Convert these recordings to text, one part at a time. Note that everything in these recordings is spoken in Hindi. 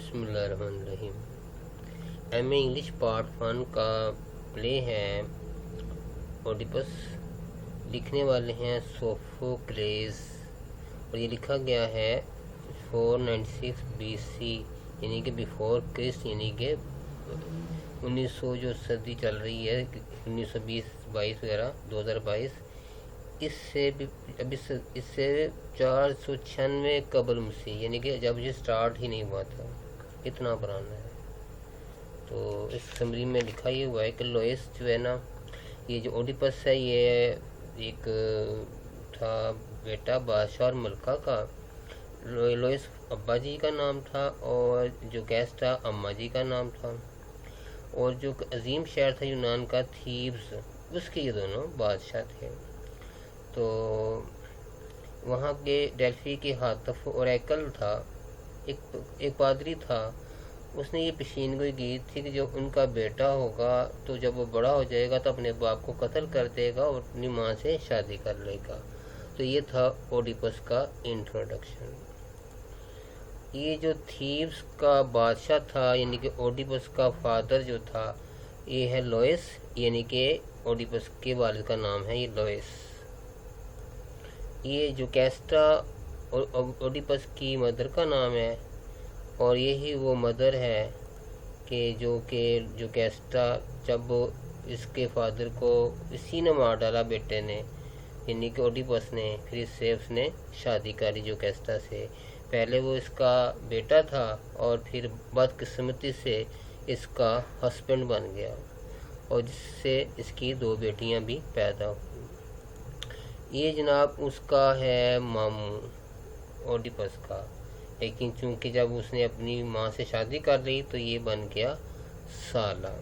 बिस्मिल्लाहिर्रहमानिर्रहीम। एमए इंग्लिश पार्ट 1 का प्ले है ओडिपस। लिखने वाले हैं सोफोक्लेस और ये लिखा गया है 496 BC यानी कि बिफोर क्रिस्ट, यानी कि 1900 जो सदी चल रही है 1920-22 वगैरह 2022, इससे भी अभी इससे 496 कबल मसीह, यानी कि जब ये स्टार्ट ही नहीं हुआ था, इतना पुराना है। तो इस समरी में लिखा ये हुआ है कि लोइस जो है ना, ये जो ओडिपस है ये एक था बेटा बादशाह और मलका का। लोइस अब्बा जी का नाम था और जो गेस्ट था अम्मा जी का नाम था। और जो अजीम शहर था यूनान का थीब्स, उसके ये दोनों बादशाह थे। तो वहाँ के डेल्फी के हातफ और एकल था, एक पादरी था। उसने ये पेशीनगोई की थी कि जो उनका बेटा होगा तो जब वो बड़ा हो जाएगा तो अपने बाप को कत्ल कर देगा और अपनी माँ से शादी कर लेगा। तो ये था ओडिपस का इंट्रोडक्शन। ये जो थीब्स का बादशाह था यानी कि ओडिपस का फादर जो था, ये है लोइस, यानी कि ओडिपस के वालिद का नाम है ये लोइस। ये जो कैस्टा ओडिपस की मदर का नाम है और यही वो मदर है कि जो कैस्टा, जब इसके फादर को इसी ने मार डाला बेटे ने, यानी कि ओडिपस ने, फिर इससे उसने शादी करी जो कैस्टा से। पहले वो इसका बेटा था और फिर बदकिस्मती से इसका हस्बैंड बन गया और जिससे इसकी 2 बेटियां भी पैदा हुई। ये जनाब उसका है मामू ओडिपस का, लेकिन चूंकि जब उसने अपनी माँ से शादी कर ली तो ये बन गया साला।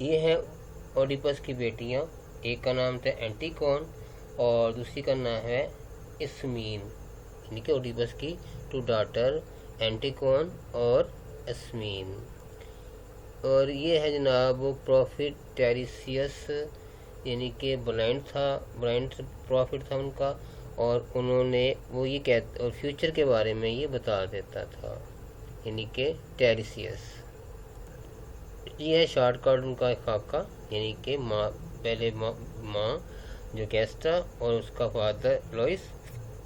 ये है ओडिपस की बेटियाँ, एक का नाम था एंटिकोन और दूसरी का नाम है इस्मीन, यानी कि ओडिपस की 2 डॉटर एंटिकोन और इस्मीन। और ये है जनाब प्रॉफिट टेरिसियस, यानी कि ब्लाइंड प्रॉफिट था उनका, और उन्होंने वो ये कहते और फ्यूचर के बारे में ये बता देता था, यानी कि टेरिसियस। ये है शॉर्टकट उनका खाका, यानी कि माँ, पहले माँ जो कैस्टा और उसका फादर लोइस।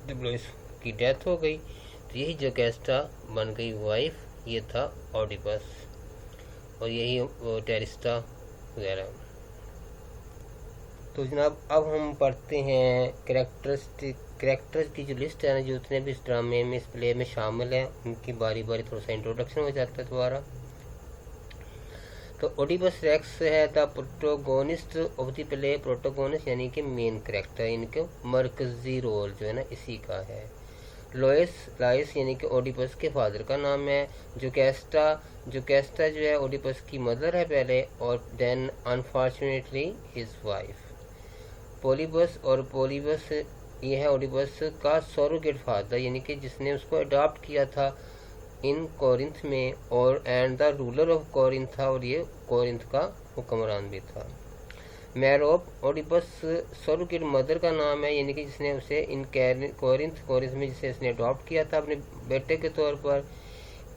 जब लोइस की डेथ हो गई तो यही जो कैस्टा बन गई वाइफ, ये था ओडिपस और यही वो टेरिस्टा वगैरह। तो जनाब अब हम पढ़ते हैं कैरेक्टर्स की जो लिस्ट है ना, जो उतने भी इस ड्रामे में, इस प्ले में शामिल हैं, उनकी बारी बारी थोड़ा सा इंट्रोडक्शन हो जाता है दोबारा। तो ओडिपस रेक्स है the protagonist of the play, protagonist यानी कि मेन कैरेक्टर, इनके मरकजी रोल जो है ना इसी का है। लाइस यानी कि ओडिपस के फादर का नाम है। जो कैस्टा जो है ओडिपस की मदर है पहले, और देन अनफॉर्चुनेटली हिज वाइफ। पोलिबस ये है ओडिपस का सरोगेट फादर, यानी कि जिसने उसको अडॉप्ट किया था इन कोरिंथ में, और and the ruler of Corinth था, और ये कोरिंथ का हुक्मरान भी था। मैरोप ओडिपस सरोगेट मदर का नाम है, यानी कि जिसने उसे इन कोरिंथ में जिसे इसने अडॉप्ट किया था अपने बेटे के तौर पर।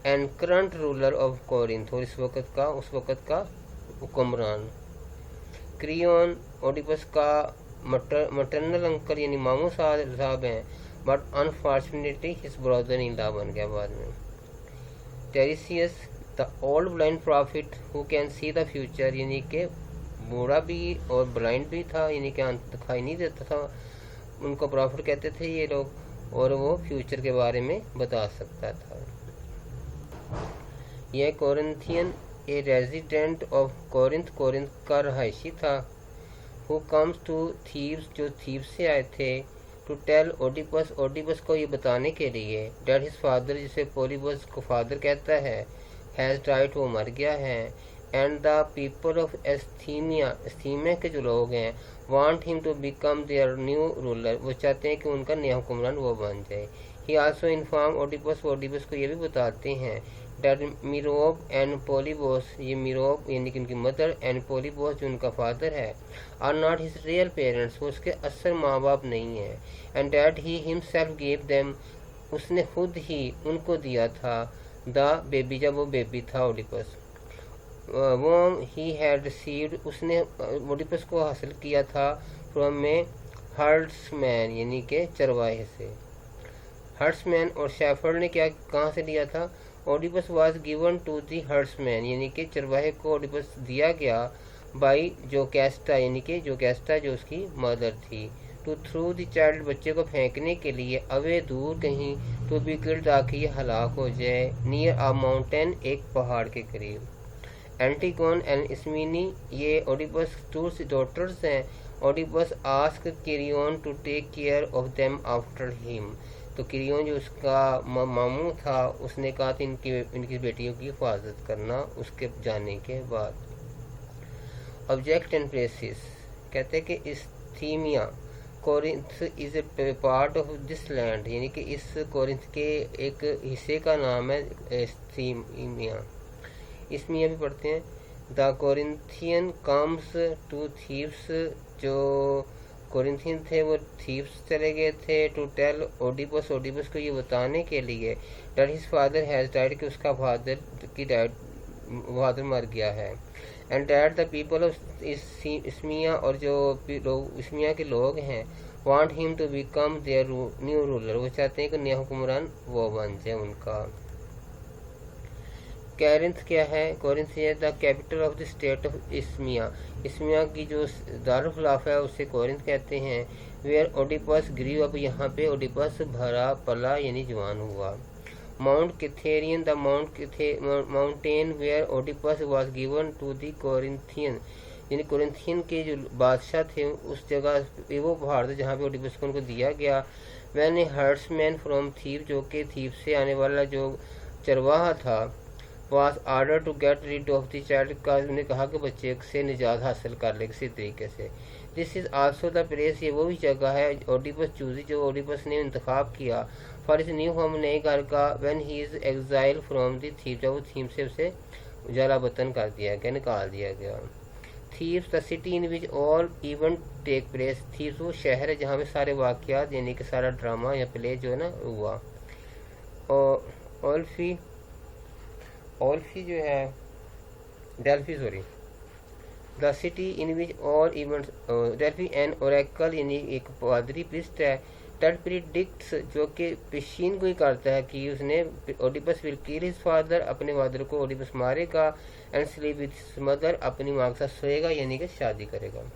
And current ruler of Corinth, और उस वक़्त का हुक्मरान। क्रियोन ओडिपस का मटरनल अंकल यानी मामू साहब हैं, but unfortunately his brother in law बन गया बाद में। Tiresias the old blind prophet who can see the future, यानी कि बूढ़ा भी और ब्लाइंड भी था, यानी कि दिखाई नहीं देता था, उनको प्रॉफिट कहते थे ये लोग, और वो फ्यूचर के बारे में बता सकता था। यह Corinthian a resident of Corinth का रहायशी था। हु कम्स टू थीव्स, जो थीव्स से आए थे, टू टेल ओडिपस को ये बताने के लिए, डेट हिज फादर, जिसे पोलिबस को फादर कहता है, हैज डाइड, वो मर गया है। एंड द पीपल ऑफ एस्थीमिया के जो लोग हैं, want him to become their new ruler, वो चाहते हैं कि उनका नया हुक्मरान वो बन जाए। ही आल्सो इन्फॉर्म ओडिपस को ये भी बताते हैं डेट मीरोब एंड पोलिबोस, ये मीरोब यानी कि उनकी मदर, एंड पोलिबोस जो उनका फादर है, are not his real parents, वो उसके असल माँ बाप नहीं है। And that he himself gave them, उसने खुद ही उनको दिया था द बेबी, जब वो बेबी था ओडिपस, वो ही हैड रिसीव्ड, उसने ओडिपस को हासिल किया था फ्रॉम ए हर्ड्समैन यानी के चरवाहे से। हर्ड्समैन और शेफर्ड ने क्या कहाँ से लिया था? Oedipus was given to the herdsman यानी कि चरवाहे को ओडिपस दिया गया बाई जोकेस्टा यानी कि जोकेस्टा जो उसकी मदर थी, टू थ्रू द चाइल्ड, बच्चे को फेंकने के लिए, अवे दूर कहीं, टू बी किल्ड ताकि ये हलाक हो जाए, नियर अ माउंटेन एक पहाड़ के करीब। एंटीगोन एंड इस्मीनी ये ओडिपस टू डॉटर्स हैं। Oedipus ask Creon to take care of them after him, तो किरियोन जो उसका मामू था उसने कहा था इनकी बेटियों की हिफाजत करना उसके जाने के बाद। ऑब्जेक्ट एंड प्लेसेस, कहते हैं कि Isthmia Corinth is a part of this land, यानी कि इस कोरिंथ के एक हिस्से का नाम है इस्थीमिया। इसमें भी पढ़ते हैं the Corinthian comes to Thebes, जो कोरिंथियन थे वो थीव्स चले गए थे, टू टेल ओडिपस, ओडिपस को ये बताने के लिए that his father has died, कि उसका फादर मर गया है, and that the people of Isthmia, और जो इस्मिया के लोग हैं, want him to become their new ruler, वो चाहते हैं कि नया हुक्मरान वो बन जाए उनका। कोरिंथ क्या है? कोरिंथ है the capital of the state of Isthmia, Isthmia की जो दारुल है उसे कोरिंथ कहते हैं। वेयर ओडिपस ग्रीव अप, यहाँ पे ओडिपस भरा पला यानी जवान हुआ। Mount Cithaeron the mountain where Oedipus was given to the Corinthian, यानी कोरिंथियन के जो बादशाह थे उस जगह वो पहाड़ था जहाँ पे ओडिपस को उनको दिया गया। वैन ए हर्ड्समैन फ्रॉम थीव, जो कि थीव से आने वाला जो चरवाहा था, was order to get rid of the child, का उन्हें कहा कि बच्चे से निजात हासिल कर ले किसी तरीके से। This is also the place, ये वो भी जगह है ओडिपस चूजी जो ओडिपस ने इंतखाब किया फॉर इस न्यू होम नए घर का, when he is exile from the thief, जब वो थीम से उसे जला वतन कर दिया गया, निकाल दिया गया। Thebes the city in which all event take place, Thebes वो शहर है जहाँ पे सारे वाक़यात यानी कि सारा ड्रामा या प्ले जो है ना हुआ। और ओल्फी जो है Delphi, sorry, the city in which all events, Delphi an oracle यानी एक पादरी प्रिस्ट है, दैट प्रिडिक्ट्स जो कि पेशीन को ही करता है कि उसने Oedipus will kill his father, अपने फादर को ओडिपस मारेगा, and sleep with his mother, अपनी माँ के साथ सोएगा यानी कि शादी करेगा।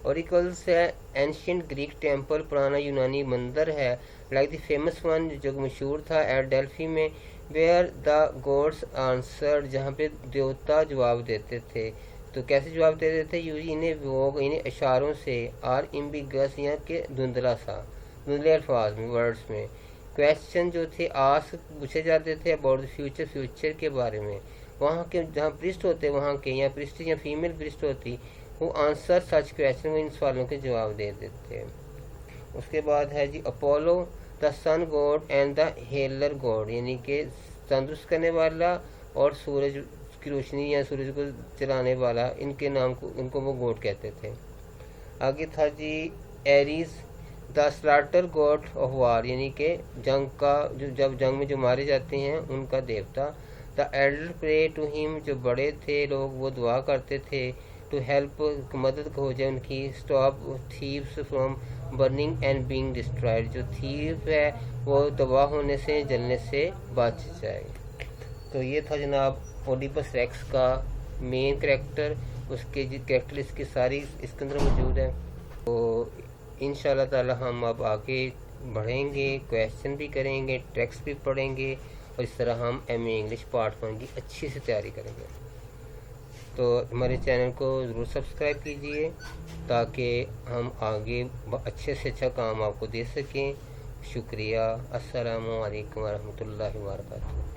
ओरिकल्स है एंशियंट ग्रीक टेम्पल, पुराना यूनानी मंदिर है, लाइक द फेमस वन जो मशहूर था एट डेल्फी में, वेयर द गॉड्स आंसर्ड, जहाँ पे देवता जवाब देते थे। तो कैसे जवाब देते थे? यूजी इन्हें वोग इन्हें इशारों से, आर एम्बिगस यहाँ के धुंधले अल्फाज में, वर्ड्स में। क्वेश्चन जो थे आस्क पूछे जाते थे अबाउट द फ्यूचर के बारे में। वहाँ के जहाँ प्रिस्ट होते वहाँ के, या प्रिस्ट या फीमेल प्रिस्ट होती, वो आंसर सच क्वेश्चन में इन सवालों के जवाब दे देते। उसके बाद है जी Apollo the sun god and the healer god, यानी कि तंदुरुस्त करने वाला और सूरज की रोशनी या सूरज को चलाने वाला, इनके नाम को इनको वो गॉड कहते थे। आगे था जी Ares the slaughter god of war, यानी कि जंग का जो जब जंग में जो मारे जाते हैं उनका देवता। The elder pray to him, जो बड़े थे लोग वो दुआ करते थे, टू हेल्प मदद हो जाए उनकी, stop thieves from burning and being destroyed, जो थीव है वो तबाह होने से जलने से बच जाए। तो ये था जनाब ओडिपस रेक्स का मेन कैरेक्टर, उसके जो कैरेक्टर इसकी सारी इसके अंदर मौजूद है। तो इंशाल्लाह ताला हम अब आगे बढ़ेंगे, क्वेश्चन भी करेंगे, टेक्स्ट भी पढ़ेंगे, और इस तरह हम MA इंग्लिश पार्ट 1 की अच्छी से तैयारी करेंगे। तो हमारे चैनल को ज़रूर सब्सक्राइब कीजिए ताकि हम आगे अच्छे से अच्छा काम आपको दे सकें। शुक्रिया। अस्सलामु अलैकुम वरहमतुल्लाहि वबरकातुहू।